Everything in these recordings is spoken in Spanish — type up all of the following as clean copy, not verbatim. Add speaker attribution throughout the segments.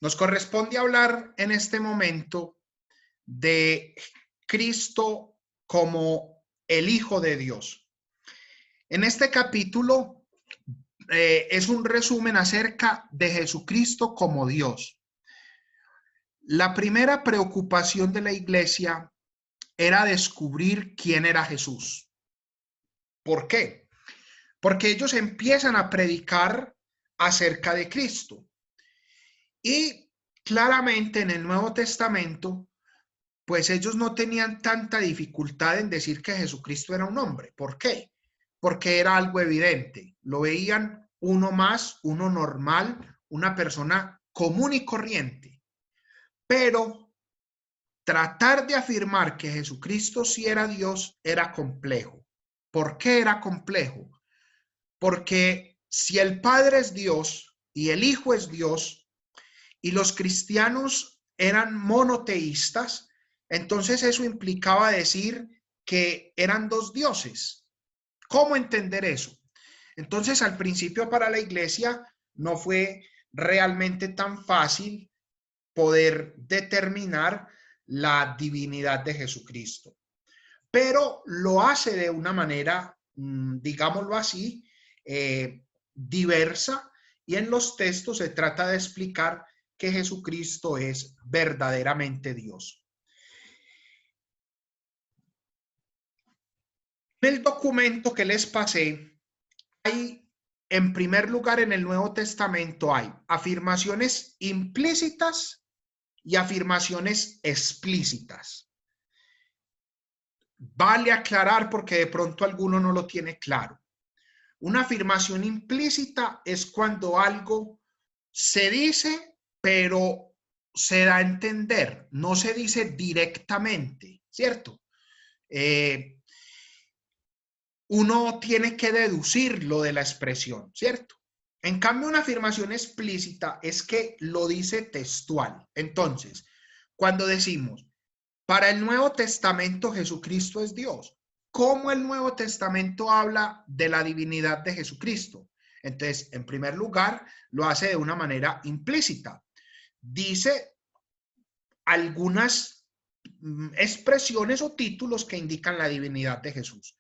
Speaker 1: Nos corresponde hablar en este momento de Cristo como el Hijo de Dios. En este capítulo es un resumen acerca de Jesucristo como Dios. La primera preocupación de la iglesia era descubrir quién era Jesús. ¿Por qué? Porque ellos empiezan a predicar acerca de Cristo. Y claramente en el Nuevo Testamento, pues ellos no tenían tanta dificultad en decir que Jesucristo era un hombre. ¿Por qué? Porque era algo evidente. Lo veían uno más, uno normal, una persona común y corriente. Pero tratar de afirmar que Jesucristo sí era Dios era complejo. ¿Por qué era complejo? Porque si el Padre es Dios y el Hijo es Dios y los cristianos eran monoteístas, entonces eso implicaba decir que eran dos dioses. ¿Cómo entender eso? Entonces, al principio para la iglesia no fue realmente tan fácil poder determinar la divinidad de Jesucristo, pero lo hace de una manera, digámoslo así, diversa, y en los textos se trata de explicar que Jesucristo es verdaderamente Dios. En el documento que les pasé, hay, en primer lugar, en el Nuevo Testamento hay afirmaciones implícitas y afirmaciones explícitas. Vale aclarar porque de pronto alguno no lo tiene claro. Una afirmación implícita es cuando algo se dice, pero se da a entender, no se dice directamente, ¿cierto? Uno tiene que deducirlo de la expresión, ¿cierto? En cambio, una afirmación explícita es que lo dice textual. Entonces, cuando decimos, para el Nuevo Testamento Jesucristo es Dios, ¿cómo el Nuevo Testamento habla de la divinidad de Jesucristo? Entonces, en primer lugar, lo hace de una manera implícita. Dice algunas expresiones o títulos que indican la divinidad de Jesús.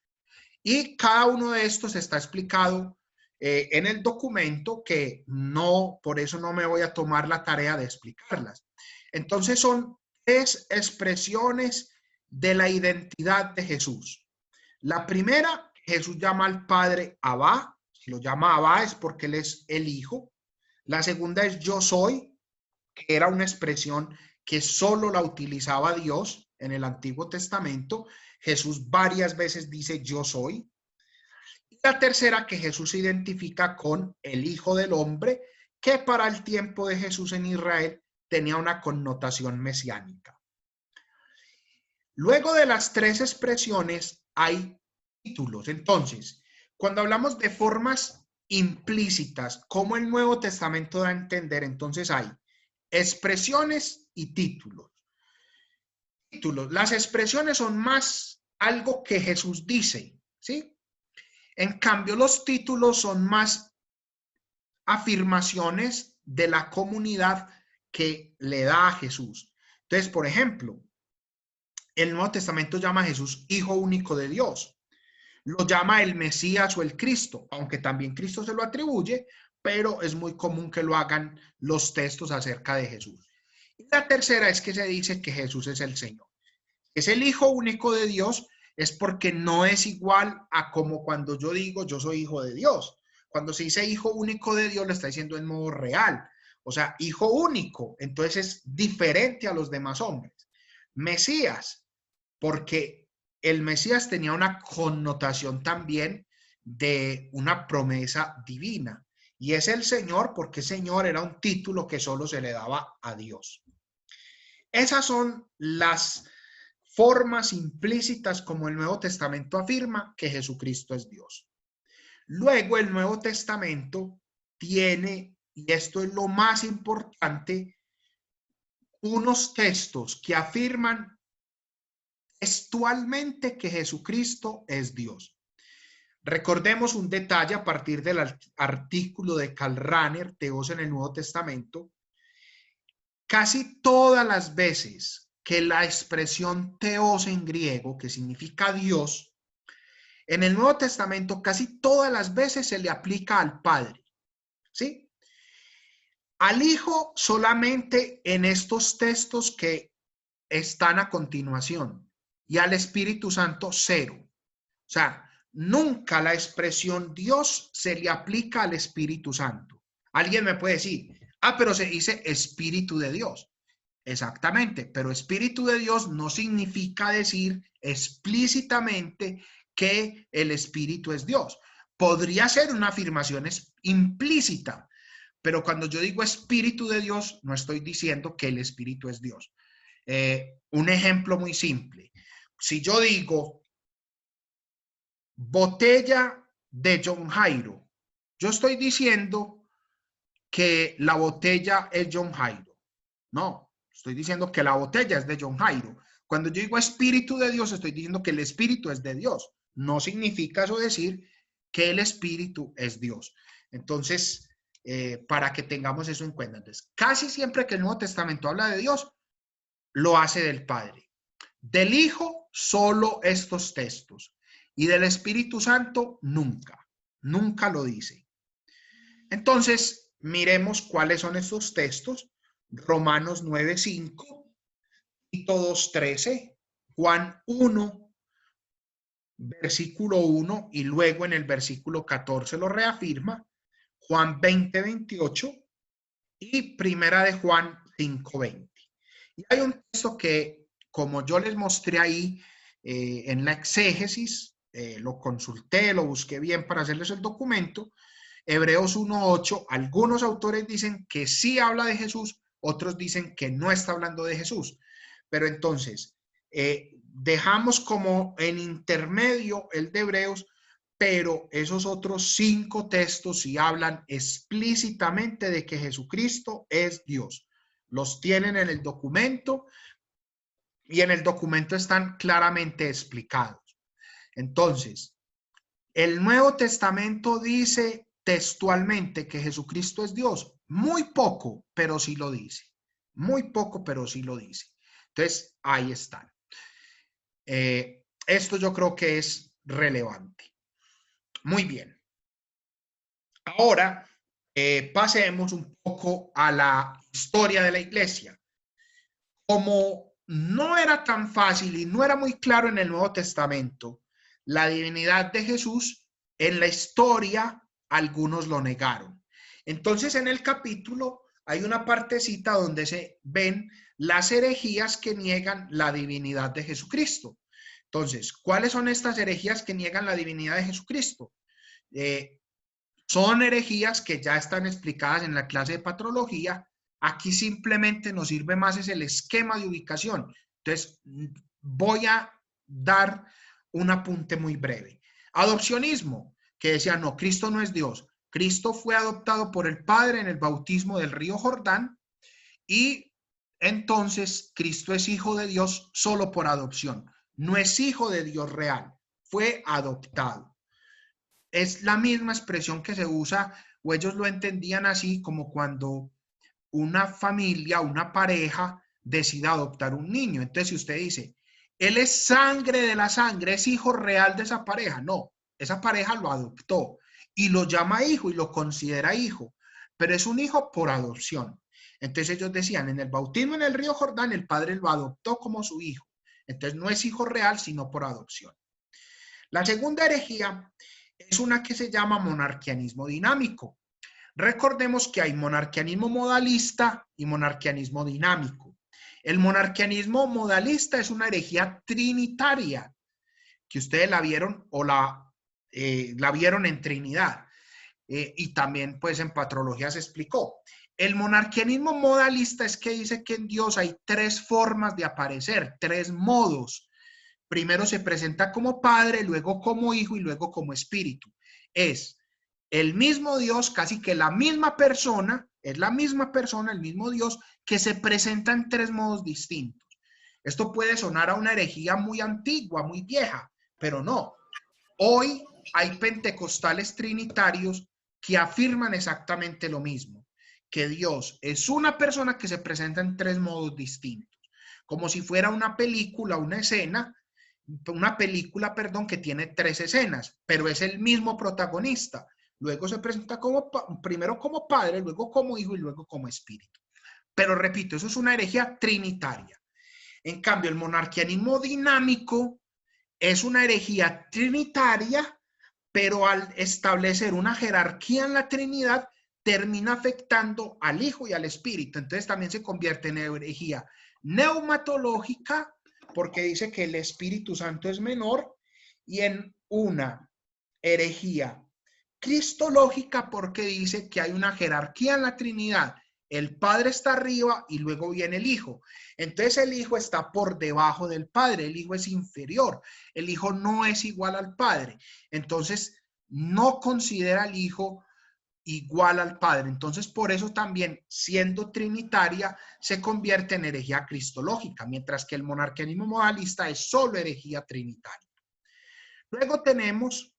Speaker 1: Y cada uno de estos está explicado en el documento, que no, por eso no me voy a tomar la tarea de explicarlas. Entonces son tres expresiones de la identidad de Jesús. La primera, Jesús llama al Padre Abba. Si lo llama Abba es porque Él es el Hijo. La segunda es yo soy, que era una expresión que solo la utilizaba Dios en el Antiguo Testamento. Jesús varias veces dice yo soy. Y la tercera, que Jesús se identifica con el Hijo del Hombre, que para el tiempo de Jesús en Israel tenía una connotación mesiánica. Luego de las tres expresiones hay títulos. Entonces, cuando hablamos de formas implícitas, como el Nuevo Testamento da a entender, entonces hay expresiones y títulos. Las expresiones son más algo que Jesús dice, ¿sí? En cambio, los títulos son más afirmaciones de la comunidad que le da a Jesús. Entonces, por ejemplo, el Nuevo Testamento llama a Jesús Hijo único de Dios. Lo llama el Mesías o el Cristo, aunque también Cristo se lo atribuye, pero es muy común que lo hagan los textos acerca de Jesús. Y la tercera es que se dice que Jesús es el Señor. Es el Hijo único de Dios, es porque no es igual a como cuando yo digo yo soy hijo de Dios. Cuando se dice hijo único de Dios, lo está diciendo en modo real. O sea, hijo único, entonces es diferente a los demás hombres. Mesías, porque el Mesías tenía una connotación también de una promesa divina. Y es el Señor, porque Señor era un título que solo se le daba a Dios. Esas son las formas implícitas como el Nuevo Testamento afirma que Jesucristo es Dios. Luego el Nuevo Testamento tiene, y esto es lo más importante, unos textos que afirman textualmente que Jesucristo es Dios. Recordemos un detalle a partir del artículo de Karl Rahner, Teos en el Nuevo Testamento. casi todas las veces que la expresión teos en griego, que significa Dios, en el Nuevo Testamento casi todas las veces se le aplica al Padre, ¿sí? Al Hijo solamente en estos textos que están a continuación, y al Espíritu Santo cero. O sea, nunca la expresión Dios se le aplica al Espíritu Santo. Alguien me puede decir, pero se dice Espíritu de Dios. Exactamente, pero Espíritu de Dios no significa decir explícitamente que el Espíritu es Dios. Podría ser una afirmación implícita, pero cuando yo digo Espíritu de Dios, no estoy diciendo que el Espíritu es Dios. Un ejemplo muy simple. Si yo digo botella de John Jairo, yo estoy diciendo que la botella es John Jairo. No, estoy diciendo que la botella es de John Jairo. Cuando yo digo Espíritu de Dios, estoy diciendo que el Espíritu es de Dios. No significa eso decir que el Espíritu es Dios. Entonces, para que tengamos eso en cuenta. Entonces, casi siempre que el Nuevo Testamento habla de Dios, lo hace del Padre. Del Hijo, solo estos textos. Y del Espíritu Santo, nunca. Nunca lo dice. Entonces, miremos cuáles son estos textos. Romanos 9:5, Tito 2:13, Juan 1, versículo 1, y luego en el versículo 14 lo reafirma, Juan 20:28 y primera de Juan 5:20. Y hay un texto que, como yo les mostré ahí en la exégesis, lo consulté, lo busqué bien para hacerles el documento, Hebreos 1:8, algunos autores dicen que sí habla de Jesús, otros dicen que no está hablando de Jesús. Pero entonces, dejamos como en intermedio el de Hebreos, pero esos otros 5 textos sí hablan explícitamente de que Jesucristo es Dios. Los tienen en el documento y en el documento están claramente explicados. Entonces, el Nuevo Testamento dice textualmente que Jesucristo es Dios. Muy poco, pero sí lo dice. Muy poco, pero sí lo dice. Entonces, ahí están. Esto yo creo que es relevante. Muy bien. Ahora, pasemos un poco a la historia de la iglesia. Como no era tan fácil y no era muy claro en el Nuevo Testamento la divinidad de Jesús, en la historia algunos lo negaron. Entonces en el capítulo hay una partecita donde se ven las herejías que niegan la divinidad de Jesucristo. Entonces, ¿cuáles son estas herejías que niegan la divinidad de Jesucristo? Son herejías que ya están explicadas en la clase de patrología. Aquí simplemente nos sirve más es el esquema de ubicación. Entonces, voy a dar un apunte muy breve. Adopcionismo, que decía, no, Cristo no es Dios. Cristo fue adoptado por el Padre en el bautismo del río Jordán y entonces Cristo es hijo de Dios solo por adopción. No es hijo de Dios real, fue adoptado. Es la misma expresión que se usa, o ellos lo entendían así, como cuando una familia, una pareja decide adoptar un niño. Entonces, si usted dice, él es sangre de la sangre, es hijo real de esa pareja, no, esa pareja lo adoptó y lo llama hijo y lo considera hijo, pero es un hijo por adopción. Entonces ellos decían, en el bautismo en el río Jordán, el padre lo adoptó como su hijo. Entonces no es hijo real, sino por adopción. La segunda herejía es una que se llama monarquianismo dinámico. Recordemos que hay monarquianismo modalista y monarquianismo dinámico. El monarquianismo modalista es una herejía trinitaria, que ustedes la vieron o la vieron en Trinidad. Y también pues en patrología se explicó. El monarquianismo modalista es que dice que en Dios hay 3 formas de aparecer, 3 modos. Primero se presenta como Padre, luego como Hijo y luego como Espíritu. Es el mismo Dios, casi que la misma persona, es la misma persona, el mismo Dios, que se presenta en 3 modos distintos. Esto puede sonar a una herejía muy antigua, muy vieja, pero no. Hoy hay pentecostales trinitarios que afirman exactamente lo mismo, que Dios es una persona que se presenta en tres modos distintos, como si fuera una película, una película, perdón, que tiene tres escenas, pero es el mismo protagonista. Luego se presenta primero como padre, luego como hijo y luego como espíritu. Pero repito, eso es una herejía trinitaria. En cambio, el monarquianismo dinámico es una herejía trinitaria, pero al establecer una jerarquía en la Trinidad, termina afectando al Hijo y al Espíritu. Entonces también se convierte en herejía neumatológica, porque dice que el Espíritu Santo es menor, y en una herejía cristológica, porque dice que hay una jerarquía en la Trinidad. El Padre está arriba y luego viene el Hijo. Entonces el Hijo está por debajo del Padre, el Hijo es inferior, el Hijo no es igual al Padre. Entonces no considera al Hijo igual al Padre. Entonces por eso también, siendo trinitaria, se convierte en herejía cristológica, mientras que el monarquianismo modalista es solo herejía trinitaria. Luego tenemos,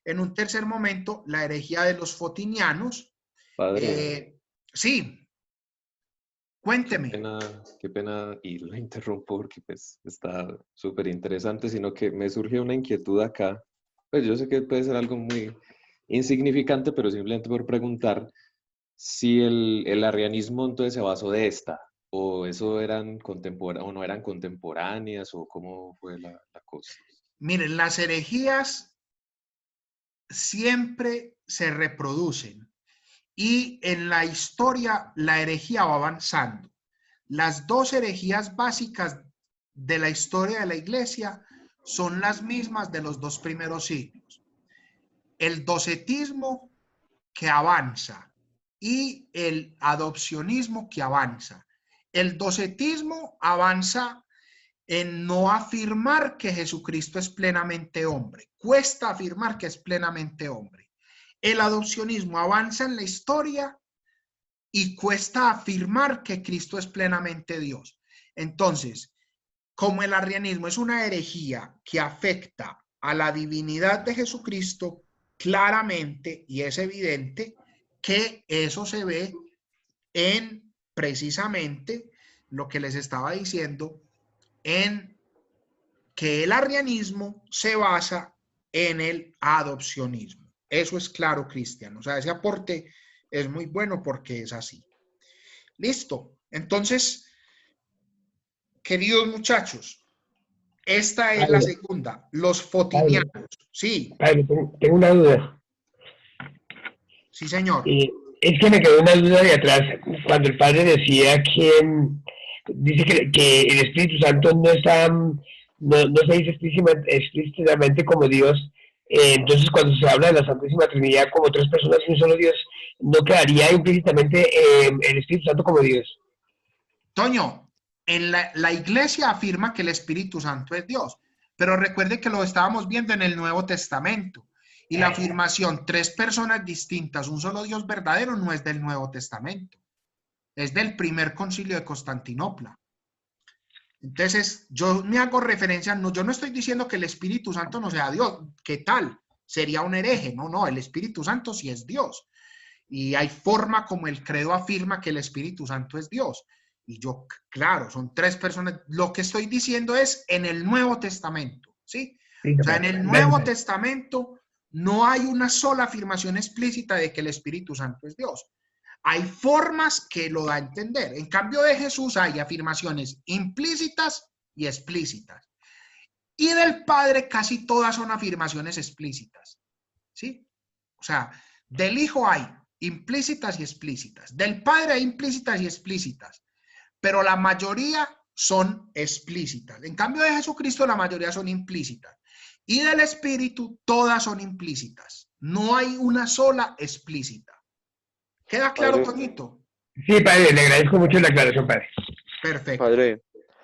Speaker 1: en un tercer momento, la herejía de los fotinianos.
Speaker 2: Padre,
Speaker 1: Sí, cuénteme.
Speaker 2: qué pena y lo interrumpo porque pues está súper interesante, sino que me surge una inquietud acá. Pues yo sé que puede ser algo muy insignificante, pero simplemente por preguntar si el arrianismo entonces se basó de esta, o eso eran o no eran contemporáneas, o cómo fue la cosa.
Speaker 1: Miren, las herejías siempre se reproducen y en la historia la herejía va avanzando. Las dos herejías básicas de la historia de la iglesia son las mismas de los dos primeros siglos. El docetismo que avanza y el adopcionismo que avanza. El docetismo avanza en no afirmar que Jesucristo es plenamente hombre. Cuesta afirmar que es plenamente hombre. El adopcionismo avanza en la historia y cuesta afirmar que Cristo es plenamente Dios. Entonces, como el arrianismo es una herejía que afecta a la divinidad de Jesucristo, claramente y es evidente que eso se ve en precisamente lo que les estaba diciendo, en que el arrianismo se basa en el adopcionismo. Eso es claro, Cristian. O sea, ese aporte es muy bueno porque es así. Listo. Entonces, queridos muchachos, esta es la
Speaker 3: Padre,
Speaker 1: segunda, los
Speaker 3: padre,
Speaker 1: fotinianos. Sí,
Speaker 3: padre, tengo una duda.
Speaker 1: sí, señor.
Speaker 3: Es que me quedó una duda de atrás cuando el padre decía que dice que el Espíritu Santo no está, no se dice explícitamente como Dios. Entonces, cuando se habla de la Santísima Trinidad como tres personas y un solo Dios, ¿no quedaría implícitamente el Espíritu Santo como Dios?
Speaker 1: Toño, en la iglesia afirma que el Espíritu Santo es Dios, pero recuerde que lo estábamos viendo en el Nuevo Testamento. Y la afirmación, tres personas distintas, un solo Dios verdadero, no es del Nuevo Testamento, es del primer concilio de Constantinopla. Entonces, yo me hago referencia, no, yo no estoy diciendo que el Espíritu Santo no sea Dios, ¿qué tal? Sería un hereje, no, el Espíritu Santo sí es Dios. Y hay forma como el credo afirma que el Espíritu Santo es Dios. Y yo, claro, son tres personas. Lo que estoy diciendo es en el Nuevo Testamento, ¿sí?
Speaker 3: Sí,
Speaker 1: O sea, en el Nuevo Testamento no hay una sola afirmación explícita de que el Espíritu Santo es Dios. Hay formas que lo da a entender. En cambio de Jesús hay afirmaciones implícitas y explícitas. Y del Padre casi todas son afirmaciones explícitas, ¿sí? O sea, del Hijo hay implícitas y explícitas. Del Padre hay implícitas y explícitas. Pero la mayoría son explícitas. En cambio de Jesucristo, la mayoría son implícitas. Y del Espíritu, todas son implícitas. No hay una sola explícita. ¿Queda claro,
Speaker 2: Padre,
Speaker 1: Toñito?
Speaker 3: Sí, padre, le agradezco mucho la aclaración, padre.
Speaker 1: Perfecto.
Speaker 2: padre,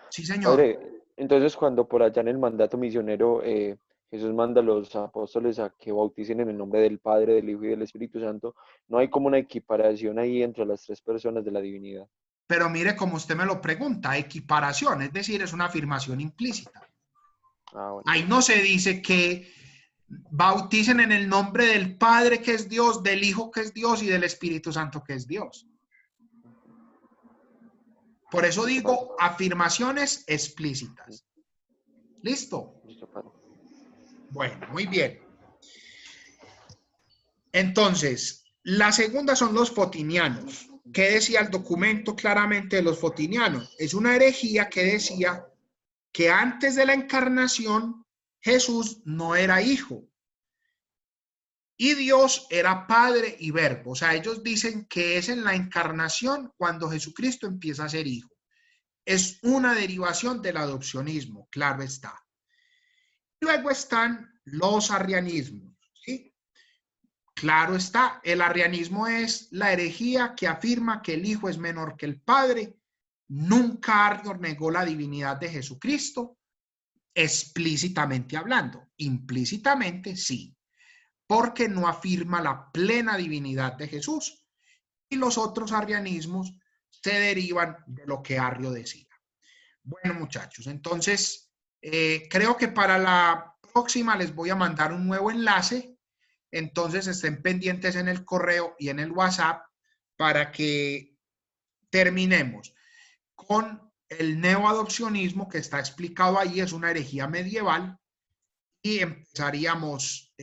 Speaker 1: Sí, señor.
Speaker 2: padre, entonces cuando por allá en el mandato misionero Jesús manda a los apóstoles a que bauticen en el nombre del Padre, del Hijo y del Espíritu Santo, no hay como una equiparación ahí entre las tres personas de la divinidad.
Speaker 1: Pero mire como usted me lo pregunta, equiparación, es decir, es una afirmación implícita.
Speaker 2: Ah, bueno.
Speaker 1: Ahí no se dice que bauticen en el nombre del Padre que es Dios, del Hijo que es Dios y del Espíritu Santo que es Dios. Por eso digo afirmaciones explícitas. ¿Listo? Bueno, muy bien. Entonces, la segunda son los fotinianos. ¿Qué decía el documento claramente de los fotinianos? Es una herejía que decía que antes de la encarnación Jesús no era hijo y Dios era Padre y Verbo. O sea, ellos dicen que es en la encarnación cuando Jesucristo empieza a ser hijo. Es una derivación del adopcionismo, claro está. Luego están los arrianismos, ¿sí? Claro está, el arrianismo es la herejía que afirma que el Hijo es menor que el Padre. Nunca Arrio negó la divinidad de Jesucristo, explícitamente hablando. Implícitamente sí, porque no afirma la plena divinidad de Jesús. Y los otros arrianismos se derivan de lo que Arrio decía. Bueno, muchachos, entonces creo que para la próxima les voy a mandar un nuevo enlace. Entonces estén pendientes en el correo y en el WhatsApp para que terminemos con el neoadopcionismo que está explicado ahí. Es una herejía medieval y empezaríamos